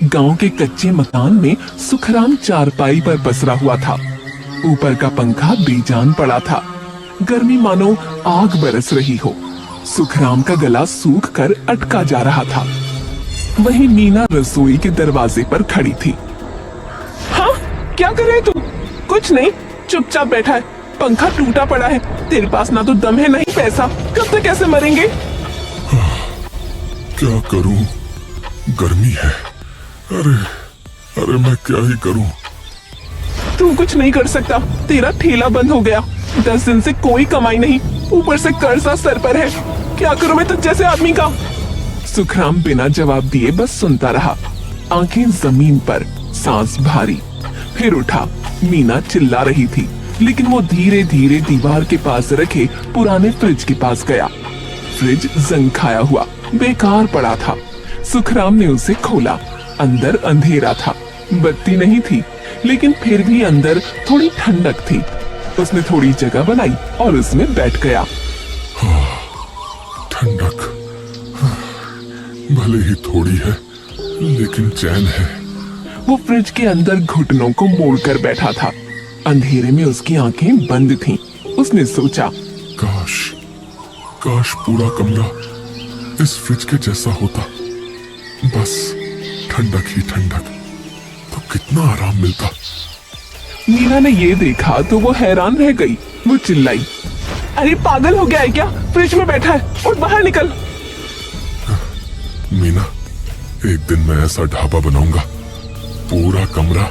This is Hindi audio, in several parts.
गांव के कच्चे मकान में सुखराम चारपाई पर पसरा हुआ था। ऊपर का पंखा बेजान पड़ा था। गर्मी मानो आग बरस रही हो। सुखराम का गला सूख कर अटका जा रहा था। वहीं मीना रसोई के दरवाजे पर खड़ी थी। हाँ, क्या कर रहे तू? कुछ नहीं, चुपचाप बैठा है। पंखा टूटा पड़ा है। तेरे पास ना तो दम है, नहीं पैसा। कब तक कैसे मरेंगे? क्या करूं? गर्मी है। अरे अरे मैं क्या ही करूं? तू कुछ नहीं कर सकता। तेरा ठेला बंद हो गया। 10 दिन से कोई कमाई नहीं, ऊपर से कर्जा सर पर है। क्या करूं मैं तुझ जैसे आदमी का? सुखराम बिना जवाब दिए बस सुनता रहा, आंखें जमीन पर, सांस भारी। फिर उठा। मीना चिल्ला रही थी, लेकिन वो धीरे धीरे दीवार के पास रखे पुराने फ्रिज के पास गया। फ्रिज जंग खाया हुआ बेकार पड़ा था। सुखराम ने उसे खोला। अंदर अंधेरा था, बत्ती नहीं थी, लेकिन फिर भी अंदर थोड़ी ठंडक थी। उसने थोड़ी जगह बनाई और उसमें बैठ गया। ठंडक भले ही थोड़ी है, लेकिन चैन है। वो फ्रिज के अंदर घुटनों को मोड़कर बैठा था। अंधेरे में उसकी आंखें बंद थीं। उसने सोचा, काश काश पूरा कमरा इस फ्रिज के जैसा होता। बस ठंडक ही ठंडक, तो कितना आराम मिलता। मीना ने ये देखा तो वो हैरान रह गई। वो चिल्लाई, अरे पागल हो गया है क्या? फ्रिज में बैठा है, उठ बाहर निकल। मीना, एक दिन मैं ऐसा ढाबा बनाऊंगा, पूरा कमरा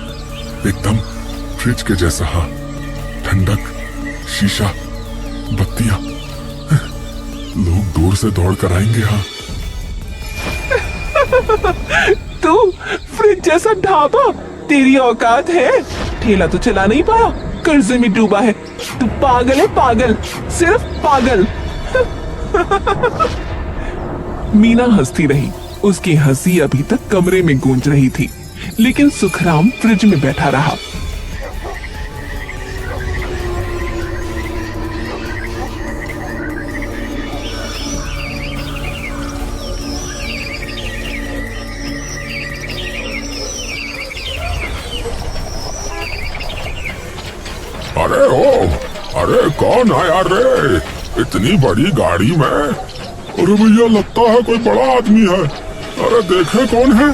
एकदम फ्रिज के जैसा। हाँ, ठंडक, शीशा, बत्तियां, लोग दूर से दौड़ कर आएंगे। हाँ। तू फ्रिज जैसा ढाबा? तेरी औकात है? ठेला तो चला नहीं पाया, कर्जे में डूबा है। तू पागल है, पागल, सिर्फ पागल। मीना हंसती रही। उसकी हंसी अभी तक कमरे में गूंज रही थी, लेकिन सुखराम फ्रिज में बैठा रहा। अरे हो, अरे कौन आया रे इतनी बड़ी गाड़ी में? अरे भैया, लगता है कोई बड़ा आदमी है। अरे देखे कौन है?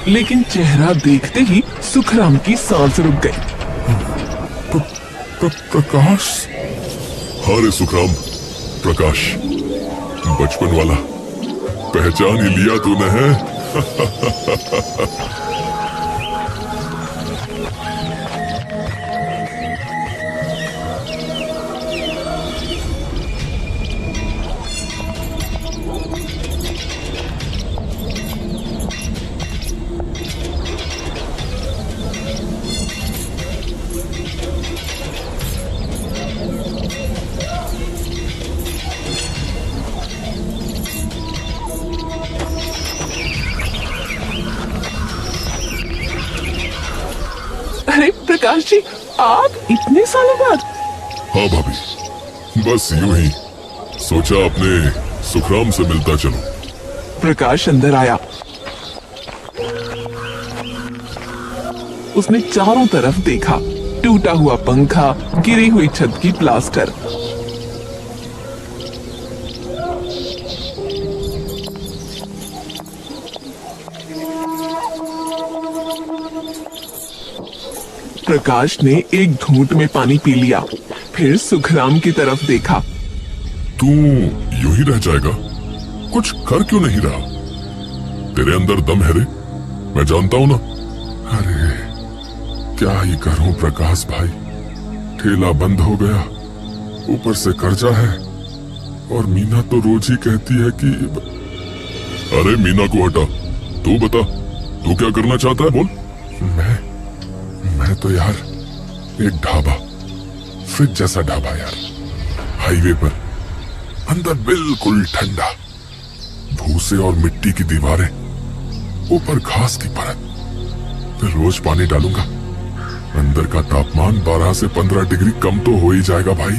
लेकिन चेहरा देखते ही सुखराम की सांस रुक गई। प्रकाश? हाँ रे सुखराम, प्रकाश, बचपन वाला। पहचान ही लिया तूने है। अरे प्रकाश जी, आप इतने सालों बाद? हाँ भाभी, बस यूं ही सोचा अपने सुखराम से मिलता चलूं। प्रकाश अंदर आया। उसने चारों तरफ देखा। टूटा हुआ पंखा, गिरी हुई छत की प्लास्टर। प्रकाश ने एक घूंट में पानी पी लिया, फिर सुखराम की तरफ देखा। तू यूं ही रह जाएगा? कुछ कर क्यों नहीं रहा? तेरे अंदर दम है रे, मैं जानता हूं ना। अरे क्या ही करूं प्रकाश भाई, ठेला बंद हो गया, ऊपर से कर्जा है, और मीना तो रोज ही कहती है कि... अरे मीना को हटा, तू बता, तू क्या करना चाहता है, बोल। मैं तो यार एक ढाबा, फ्रिज जैसा ढाबा यार, हाईवे पर, अंदर बिल्कुल ठंडा, भूसे और मिट्टी की दीवारें, ऊपर घास की परत। फिर रोज पानी डालूंगा, अंदर का तापमान 12 से 15 डिग्री कम तो हो ही जाएगा भाई।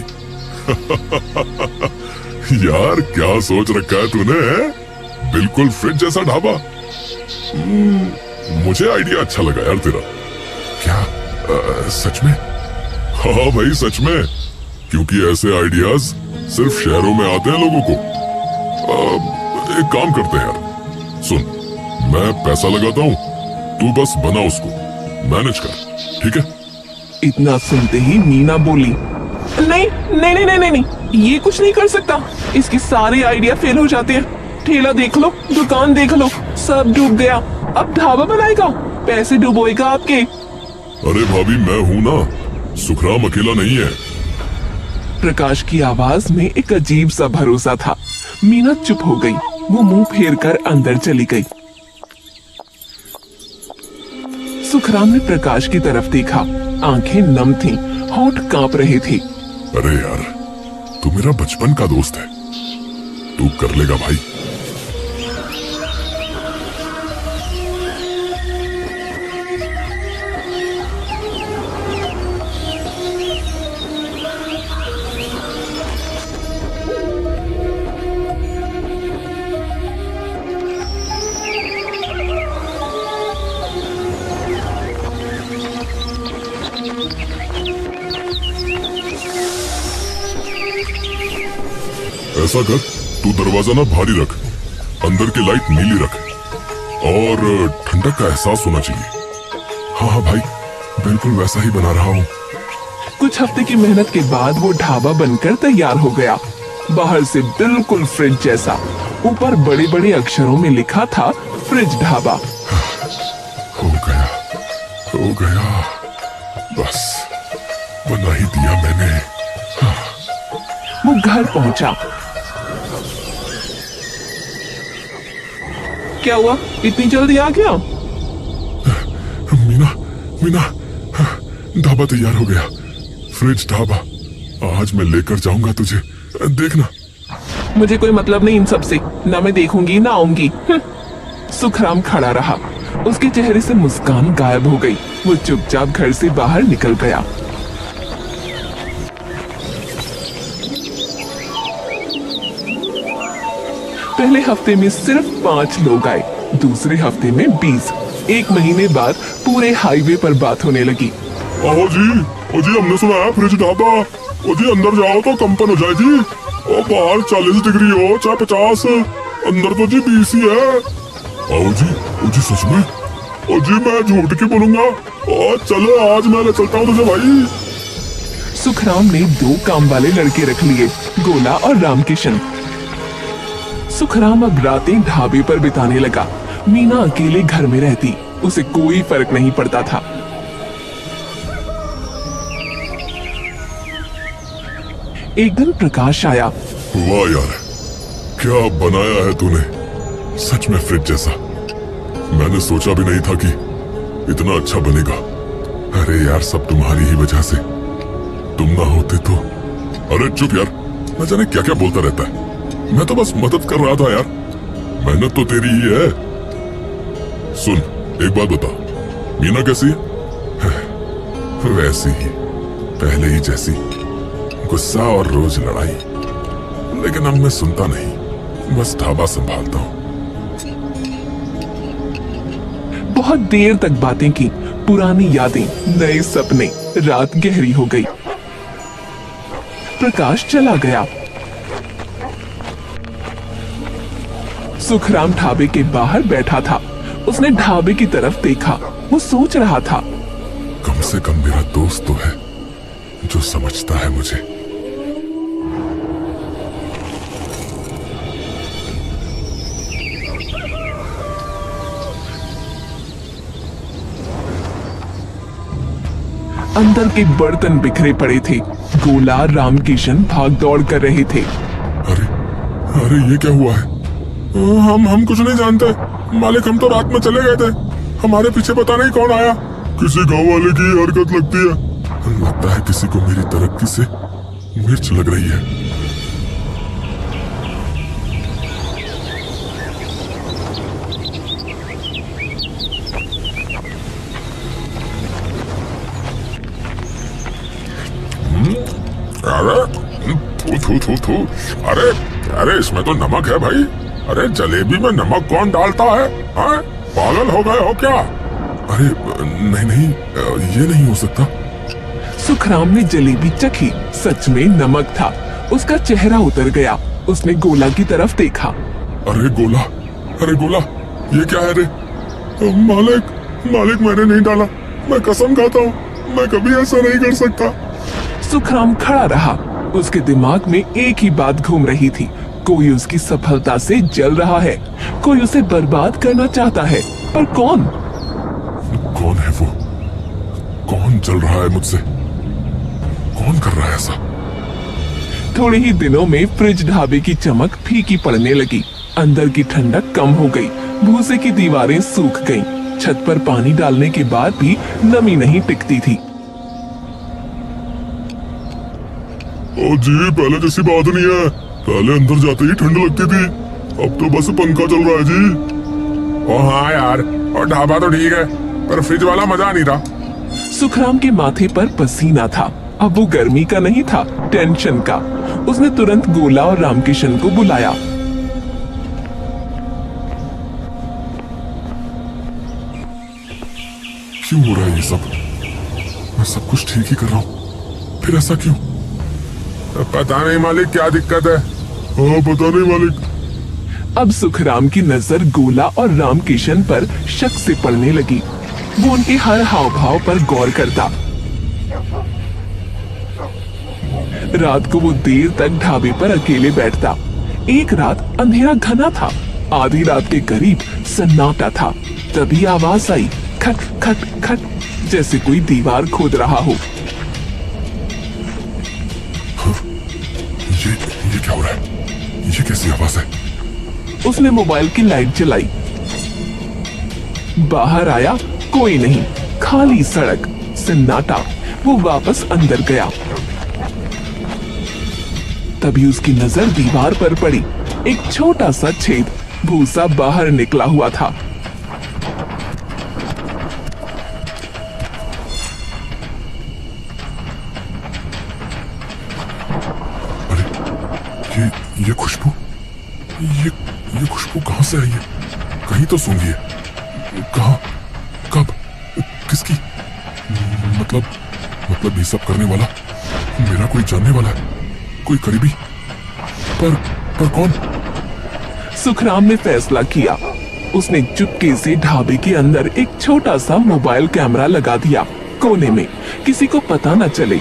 यार क्या सोच रखा है तूने? बिल्कुल फ्रिज जैसा ढाबा। मुझे आइडिया अच्छा लगा यार तेरा। क्या सच में? हाँ भाई सच में, क्योंकि ऐसे आइडियाज सिर्फ शहरों में आते हैं लोगों को। एक काम करते हैं यार, सुन, मैं पैसा लगाता हूँ, तू बस बना उसको, मैनेज कर, ठीक है? इतना सुनते ही मीना बोली, नहीं नहीं नहीं नहीं नहीं नहीं, ये कुछ नहीं कर सकता। इसके सारे आइडिया फेल हो जाते हैं। ठेला देख लो, दुकान देख लो, सब डूब गया। अब ढाबा बनाएगा, पैसे डुबोएगा आपके। अरे भाभी मैं हूं ना, सुखराम अकेला नहीं है। प्रकाश की आवाज में एक अजीब सा भरोसा था। मीना चुप हो गई। वो मुंह फेर कर अंदर चली गई। सुखराम ने प्रकाश की तरफ देखा। आंखें नम थीं, होंठ कांप रहे थे। अरे यार, तू मेरा बचपन का दोस्त है, तू कर लेगा भाई। ऐसा कर, तू दरवाजा ना भारी रख, अंदर की लाइट नीली रख, और ठंडक का एहसास होना चाहिए। हाँ हाँ भाई, बिल्कुल वैसा ही बना रहा हूँ। कुछ हफ्ते की मेहनत के बाद वो ढाबा बनकर तैयार हो गया। बाहर से बिल्कुल फ्रिज जैसा, ऊपर बड़े बड़े अक्षरों में लिखा था फ्रिज ढाबा। हो गया, हो गया, बस बना ही दिया मैंने। वो घर पहुंचा। क्या हुआ, इतनी जल्दी आ गया? मीना, मीना, ढाबा तैयार हो गया, फ्रिज ढाबा। आज मैं लेकर जाऊंगा तुझे, देखना। मुझे कोई मतलब नहीं इन सब से, ना मैं देखूंगी ना आऊंगी। सुखराम खड़ा रहा। उसके चेहरे से मुस्कान गायब हो गई। वो चुपचाप घर से बाहर निकल गया। पहले हफ्ते में सिर्फ 5 लोग आए, दूसरे हफ्ते में 20। एक महीने बाद पूरे हाईवे पर बात होने लगी। आओ जी, ओ जी, हमने सुना है फ्रिज ढाबा। ओ जी, अंदर जाओ तो कंपन हो जाएगी। ओ बाहर 40 डिग्री हो चाहे 50, अंदर तो जी 20 ही है। आओ जी, ओ जी सच में? ओ जी मैं झूठ क्यों बोलूंगा? ओ चलो आज मैं ले चलता हूँ तुझे भाई। सुखराम ने 2 काम वाले लड़के रख लिए, गोला और रामकिशन। सुखराम अब रातें ढाबे पर बिताने लगा। मीना अकेले घर में रहती, उसे कोई फर्क नहीं पड़ता था। एक दिन प्रकाश आया। वाह यार, क्या बनाया है तूने, सच में फ्रिज जैसा। मैंने सोचा भी नहीं था कि इतना अच्छा बनेगा। अरे यार, सब तुम्हारी ही वजह से। तुम ना होते तो। अरे चुप यार, न जाने क्या क्या बोलता रहता है। मैं तो बस मदद कर रहा था यार, मेहनत तो तेरी ही है। सुन, एक बात बता, मीना कैसी है? वैसी ही, पहले ही जैसी, गुस्सा और रोज लड़ाई। लेकिन अब मैं सुनता नहीं, बस ढाबा संभालता हूँ। बहुत देर तक बातें की, पुरानी यादें, नए सपने। रात गहरी हो गई। प्रकाश चला गया। सुखराम ढाबे के बाहर बैठा था। उसने ढाबे की तरफ देखा। वो सोच रहा था, कम से कम मेरा दोस्त तो है जो समझता है मुझे। अंदर के बर्तन बिखरे पड़े थे। गोला, रामकिशन भाग दौड़ कर रहे थे। अरे अरे, ये क्या हुआ है? हम कुछ नहीं जानते मालिक, हम तो रात में चले गए थे। हमारे पीछे पता नहीं कौन आया। किसी गांव वाले की हरकत लगती है। लगता है किसी को मेरी तरक्की से मिर्च लग रही है। अरे थू थू। अरे अरे इसमें तो नमक है भाई। अरे जलेबी में नमक कौन डालता है? हाँ? पागल हो गए हो क्या? अरे नहीं नहीं, ये नहीं हो सकता। सुखराम ने जलेबी चखी, सच में नमक था। उसका चेहरा उतर गया। उसने गोला की तरफ देखा। अरे गोला, अरे गोला, ये क्या है रे? मालिक, मालिक मैंने नहीं डाला, मैं कसम खाता हूँ, मैं कभी ऐसा नहीं कर सकता। सुखराम खड़ा रहा। उसके दिमाग में एक ही बात घूम रही थी, कोई उसकी सफलता से जल रहा है, कोई उसे बर्बाद करना चाहता है, पर कौन? कौन है वो? कौन जल रहा है मुझसे? कौन कर रहा है ऐसा? थोड़े ही दिनों में फ्रिज ढाबे की चमक फीकी पड़ने लगी। अंदर की ठंडक कम हो गई। भूसे की दीवारें सूख गईं। छत पर पानी डालने के बाद भी नमी नहीं टिकती थी। ओ जी, पहले जैसी बात नहीं है। पहले अंदर जाते ही ठंड लगती थी, अब तो बस पंखा चल रहा है जी। ओ हाँ यार, और ढाबा तो ठीक है, पर फ्रिज वाला मजा नहीं रहा। सुखराम के माथे पर पसीना था। अब वो गर्मी का नहीं था, टेंशन का। उसने तुरंत गोला और रामकिशन को बुलाया। क्यों हो रहा है ये सब? मैं सब कुछ ठीक ही कर रहा हूँ, फिर ऐसा क्यों? पता नहीं मालिक, क्या दिक्कत है? हाँ पता नहीं मालिक। अब सुखराम की नजर गोला और रामकिशन पर शक से पड़ने लगी। वो उनके हर हाव भाव पर गौर करता। रात को वो देर तक ढाबे पर अकेले बैठता। एक रात अंधेरा घना था। आधी रात के करीब सन्नाटा था। तभी आवाज आई, खट खट खट, जैसे कोई दीवार खोद रहा हो। ये क्या हो रहा है? ये कैसी आवाज है? उसने मोबाइल की लाइट जलाई। बाहर आया, कोई नहीं, खाली सड़क, सन्नाटा। वो वापस अंदर गया। तभी उसकी नजर दीवार पर पड़ी। एक छोटा सा छेद, भूसा बाहर निकला हुआ था। अरे ये खुशबू, ये खुशबू कहां से आई है? कहीं तो सूंघी है। कहां? कब? किसकी? मतलब ये सब करने वाला मेरा कोई जानने वाला है, कोई करीबी। पर कौन? सुखराम ने फैसला किया। उसने चुपके से ढाबे के अंदर एक छोटा सा मोबाइल कैमरा लगा दिया, कोने में, किसी को पता न चले।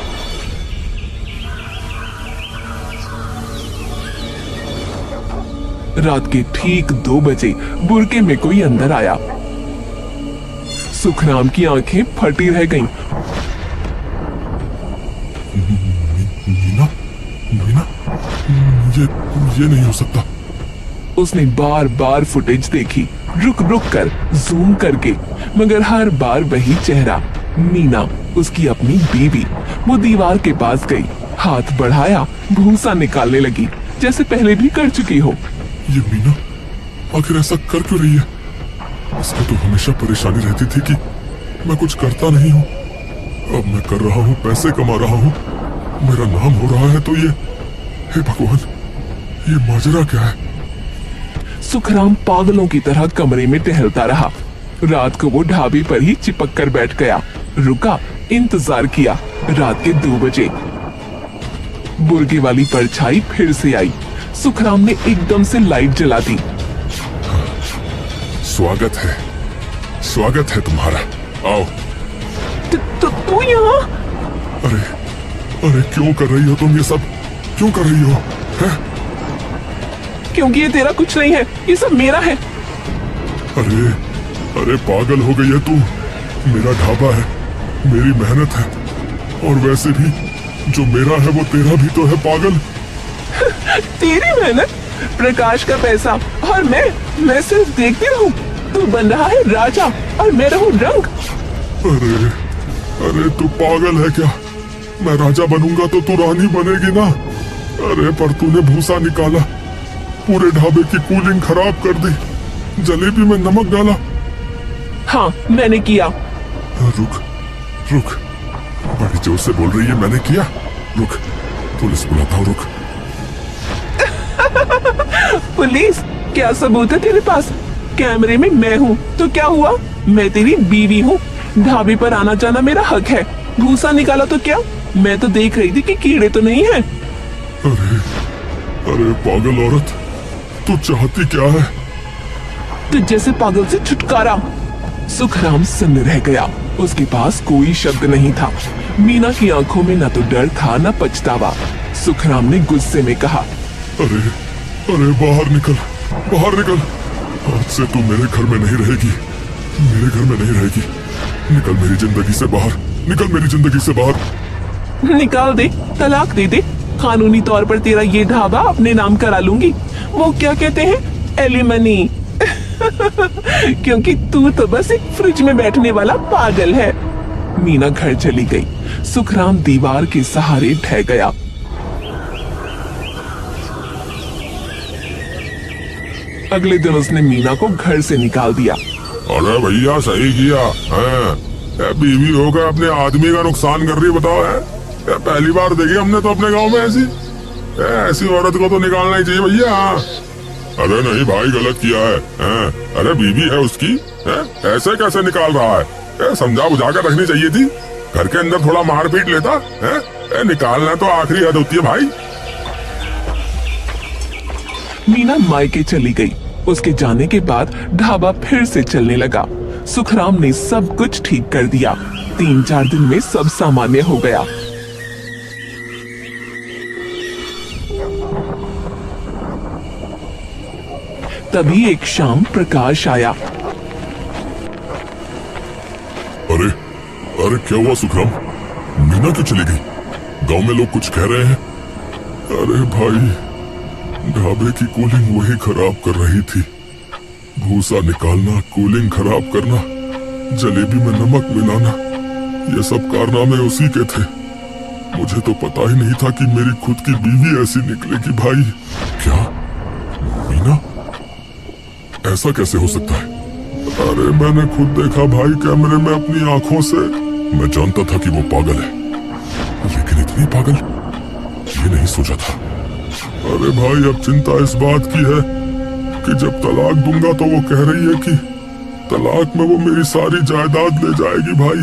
रात के ठीक 2 बजे बुरके में कोई अंदर आया। सुखराम की आंखें फटी रह गईं। मीना, मीना, ये नहीं हो सकता। उसने बार बार फुटेज देखी, रुक रुक कर, जूम करके, मगर हर बार वही चेहरा, मीना, उसकी अपनी बीवी। वो दीवार के पास गई, हाथ बढ़ाया, भूसा निकालने लगी, जैसे पहले भी कर चुकी हो। ये मीना आखिर ऐसा कर क्यों रही है? इसको तो हमेशा परेशानी रहती थी कि मैं कुछ करता नहीं हूँ। अब मैं कर रहा हूँ, पैसे कमा रहा हूँ, मेरा नाम हो रहा है, तो ये, हे भगवान, ये माजरा क्या है? सुखराम पागलों की तरह कमरे में टहलता रहा। रात को वो ढाबे पर ही चिपक कर बैठ गया, रुका, इंतजार किया। रात के 2 बजे बुर्गे वाली परछाई फिर से आई। सुखराम ने एकदम से लाइट जला दी। स्वागत है तुम्हारा, आओ। तू यहाँ? अरे क्यों कर रही हो तुम ये सब? क्यों कर रही हो? है? क्योंकि ये तेरा कुछ नहीं है, ये सब मेरा है। अरे पागल हो गई है तू। मेरा ढाबा है, मेरी मेहनत है, और वैसे भी जो मेरा है वो तेरा भी तो है, पागल। तेरी मेहनत, प्रकाश का पैसा, और मैं सिर्फ देखती रहूं। तू बन रहा है राजा और मैं रहूं रंग। अरे तू पागल है क्या? मैं राजा बनूंगा तो तू रानी बनेगी ना। अरे पर तूने भूसा निकाला, पूरे ढाबे की कूलिंग खराब कर दी, जलेबी में नमक डाला। हाँ मैंने किया। रुक, बड़ी जोर से बोल रही है, मैंने किया। रुक, पुलिस बुलाता हूँ, रुक। पुलिस? क्या सबूत है तेरे पास? कैमरे में मैं हूँ तो क्या हुआ? मैं तेरी बीवी हूँ। ढाबे पर आना जाना मेरा हक है। भूसा निकाला तो क्या? मैं तो देख रही थी कि कीड़े तो नहीं है। अरे अरे पागल औरत, तू चाहती क्या है? तो जैसे पागल से छुटकारा। सुखराम सन्न रह गया। उसके पास कोई शब्द नहीं था। मीना की आंखों में न तो डर था न पछतावा। सुखराम ने गुस्से में कहा, अरे अरे बाहर निकल, बाहर निकल। आज से तू मेरे घर में नहीं रहेगी, मेरे घर में नहीं रहेगी। निकल मेरी जिंदगी से बाहर, निकल मेरी जिंदगी से बाहर। निकाल दे, तलाक दे दे। कानूनी तौर पर तेरा ये ढाबा अपने नाम करा लूंगी। वो क्या कहते हैं, एलिमनी। क्योंकि तू तो बस एक फ्रिज में बैठने वाला पागल है। मीना घर चली गई। सुखराम दीवार के सहारे ढह गया। अगले दिन उसने मीना को घर से निकाल दिया। अरे भैया सही किया है। बीवी होकर अपने आदमी का नुकसान कर रही, बताओ है? पहली बार देखी हमने तो अपने गांव में ऐसी औरत को तो निकालना ही चाहिए भैया। अरे नहीं भाई, गलत किया है। अरे बीवी है उसकी, ऐसे कैसे निकाल रहा है? समझा बुझा कर रखनी चाहिए थी। घर के अंदर थोड़ा मार पीट लेता है। निकालना तो आखिरी हद होती है भाई। मीना मायके चली गई। उसके जाने के बाद ढाबा फिर से चलने लगा। सुखराम ने सब कुछ ठीक कर दिया। 3-4 दिन में सब सामान्य हो गया। तभी एक शाम प्रकाश आया। अरे अरे क्या हुआ सुखराम? मीना क्यों चली गई? गांव में लोग कुछ कह रहे हैं। अरे भाई, ढाबे की कूलिंग वही खराब कर रही थी। भूसा निकालना, कूलिंग खराब करना, जलेबी में नमक मिलाना, ये सब कारनामे उसी के थे। मुझे तो पता ही नहीं था कि मेरी खुद की बीवी ऐसी निकलेगी भाई। क्या मीना? ऐसा कैसे हो सकता है? अरे मैंने खुद देखा भाई, कैमरे में अपनी आंखों से। मैं जानता था कि वो पागल है, लेकिन इतनी पागल ये नहीं सोचा था। अरे भाई, अब चिंता इस बात की है कि जब तलाक दूंगा तो वो कह रही है कि तलाक में वो मेरी सारी जायदाद ले जाएगी भाई,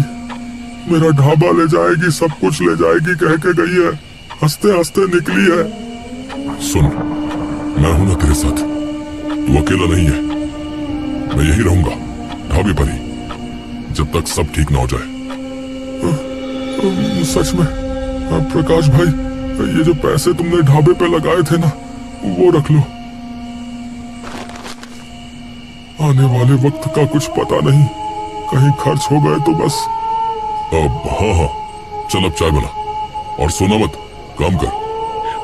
मेरा ढाबा ले जाएगी, सब कुछ ले जाएगी कह के गई है। हंसते हंसते निकली है। सुन, मैं हूं ना तेरे साथ, तू अकेला नहीं है। मैं यही रहूंगा ढाबे पर ही, जब तक सब ठीक ना हो जाए। सच में प्रकाश भाई, ये जो पैसे तुमने ढाबे पे लगाए थे ना, वो रख लो। आने वाले वक्त का कुछ पता नहीं, कहीं खर्च हो गए तो बस। अब हाँ, चल अब चाय बना और सोना मत, काम कर।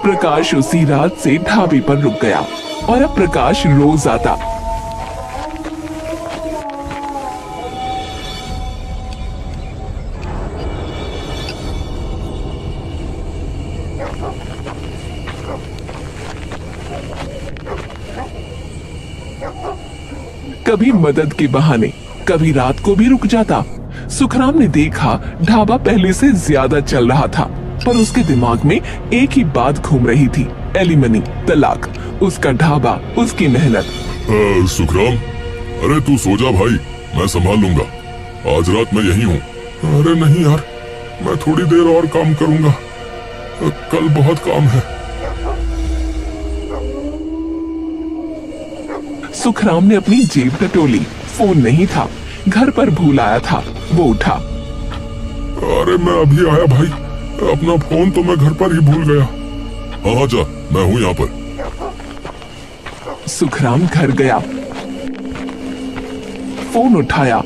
प्रकाश उसी रात से ढाबे पर रुक गया और अब प्रकाश रोज आता। कभी मदद के बहाने, कभी रात को भी रुक जाता। सुखराम ने देखा ढाबा पहले से ज्यादा चल रहा था, पर उसके दिमाग में एक ही बात घूम रही थी, एलिमनी, तलाक। उसका ढाबा, उसकी मेहनत। सुखराम, अरे तू सो जा भाई, मैं संभाल लूंगा। आज रात मैं यही हूँ। अरे नहीं यार, मैं थोड़ी देर और काम करूंगा, कल बहुत काम है। सुखराम ने अपनी जेब टटोली। फोन नहीं था, घर पर भूल आया था। वो उठा। अरे मैं अभी आया भाई, अपना फोन तो मैं घर पर ही भूल गया। हाँ जा, मैं हूँ यहाँ पर। सुखराम घर गया, फोन उठाया।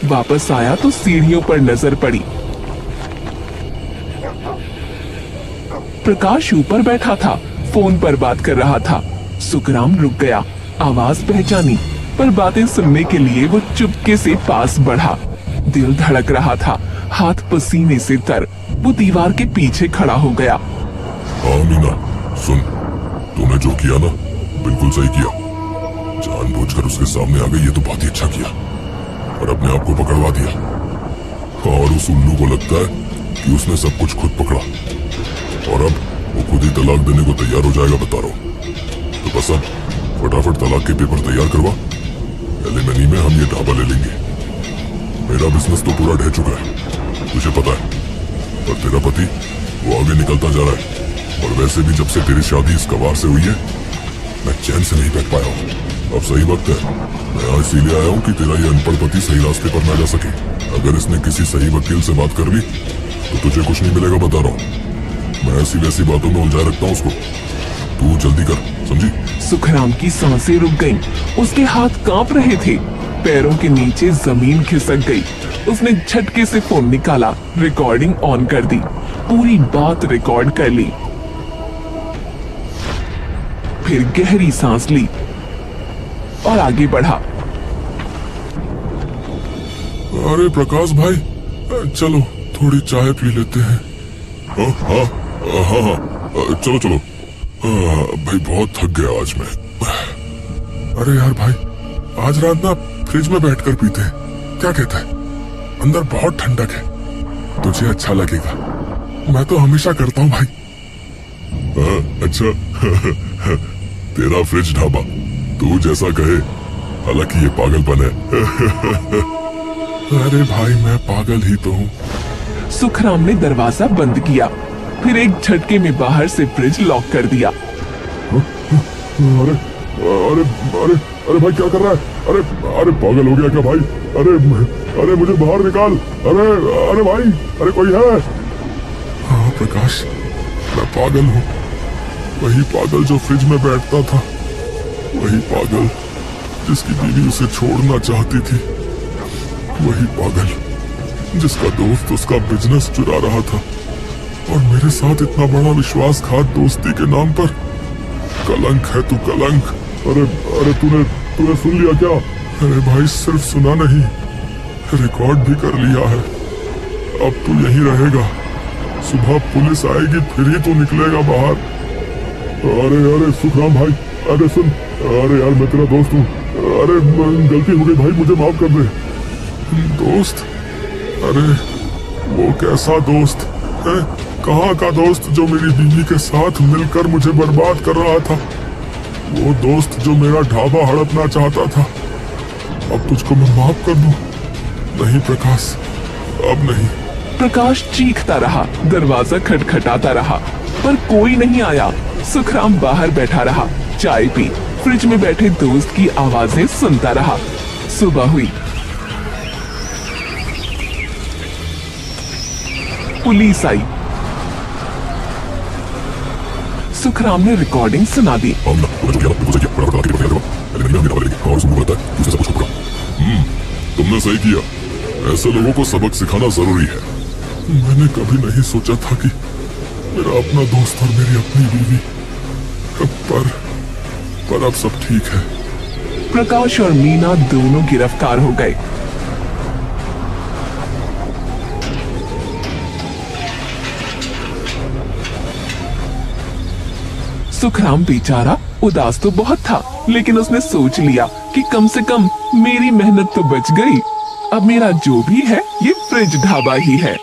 वापस आया तो सीढ़ियों पर नजर पड़ी। प्रकाश ऊपर बैठा था, फोन पर बात कर रहा था। सुखराम रुक गया, आवाज पहचानी, पर बातें सुनने के लिए वो चुपके से पास बढ़ा। दिल धड़क रहा था, हाथ पसीने से तर। वो दीवार के पीछे खड़ा हो गया। हाँ मीना, सुन, तूने जो किया ना, बिल्कुल सही किया। जानबूझकर उसके सामने आ गई, ये तो बहुत ही अच्छा किया, और अपने आप को पकड़वा दिया। और उस उल्लू को लगता है कि उसने सब कुछ खुद पकड़ा और अब वो खुद ही तलाक देने को तैयार हो जाएगा, बता रहा हूँ। तो बस अब फटाफट तलाक के पेपर तैयार करवा, एलिमनी में हम ये ढाबा ले लेंगे। मेरा बिजनेस तो पूरा ढह चुका है, तुझे पता है, पर तेरा पति वो आगे निकलता जा रहा है। और वैसे भी जब से तेरी शादी इस कबार से हुई है, मैं चैन से नहीं बैठ पाया हूँ। अब सही वक्त है, मैं यहाँ इसीलिए आया हूँ कि तेरा ये अनपढ़ पति सही रास्ते पर ना जा सके। अगर इसने किसी सही वकील से बात कर ली तो तुझे कुछ नहीं मिलेगा, बता रहा हूँ। मैं ऐसी वैसी बातों में उलझाए रखता हूँ उसको। तू जल्दी कर, समझी? सुखराम की सांसें रुक गईं। उसके हाथ कांप रहे थे, पैरों के नीचे जमीन खिसक गई। उसने झटके से फोन निकाला, रिकॉर्डिंग ऑन कर दी, पूरी बात रिकॉर्ड कर ली। फिर गहरी सांस ली और आगे बढ़ा। अरे प्रकाश भाई, चलो थोड़ी चाय पी लेते हैं। हाँ हाँ हाँ हाँ, चलो चलो। भाई बहुत थक गया आज मैं। अरे यार भाई, आज रात ना फ्रिज में बैठकर पीते हैं, क्या कहता है? अंदर बहुत ठंडक है, तुझे अच्छा लगेगा। मैं तो हमेशा करता हूँ भाई। अच्छा तेरा फ्रिज ढाबा, तू जैसा कहे। हालांकि ये पागलपन है। अरे भाई मैं पागल ही तो हूँ। सुखराम ने दरवाजा बंद किया, फिर एक झटके में बाहर से फ्रिज लॉक कर दिया। अरे अरे अरे अरे भाई क्या कर रहा है? अरे अरे पागल हो गया क्या भाई? अरे अरे मुझे बाहर निकाल। अरे अरे भाई, अरे कोई है? हाँ प्रकाश, मैं पागल हूँ। वही पागल जो फ्रिज में बैठता था, वही पागल जिसकी बीवी उसे छोड़ना चाहती थी, वही पागल जिसका दोस्त उसका बिजनेस चुरा रहा था और मेरे साथ इतना बड़ा विश्वासघात दोस्ती के नाम पर। कलंक है तू, कलंक। अरे अरे तूने सुन लिया क्या? अरे भाई सिर्फ सुना नहीं, रिकॉर्ड भी कर लिया है। अब तू यहीं रहेगा, सुबह पुलिस आएगी फिर ही तू निकलेगा बाहर। अरे अरे सुखराम भाई, अरे सुन, अरे यार मैं तेरा दोस्त हूँ। अरे गलती हो गई भाई, मुझे माफ कर दे। दोस्त? अरे वो कैसा दोस्त है? कहाँ का दोस्त जो मेरी बीवी के साथ मिलकर मुझे बर्बाद कर रहा था? वो दोस्त जो मेरा ढाबा हड़पना चाहता था। अब तुझको मैं माफ कर दूं? नहीं प्रकाश, अब नहीं। प्रकाश चीखता रहा, दरवाजा खटखटाता रहा, पर कोई नहीं आया। सुखराम बाहर बैठा रहा, चाय पी, फ्रिज में बैठे दोस्त की आवाजें सुनता रहा। सुबह हुई, पुलिस आई। सुखराम ने रिकॉर्डिंग सुना दी। तुमने सही किया, ऐसे लोगों को सबक सिखाना जरूरी है। मैंने कभी नहीं सोचा था कि मेरा अपना दोस्त और मेरी अपनी बीवी, पर अब सब ठीक है। प्रकाश और मीना दोनों गिरफ्तार हो गए। सुखराम बेचारा उदास तो बहुत था, लेकिन उसने सोच लिया कि कम से कम मेरी मेहनत तो बच गई। अब मेरा जो भी है ये फ्रिज ढाबा ही है।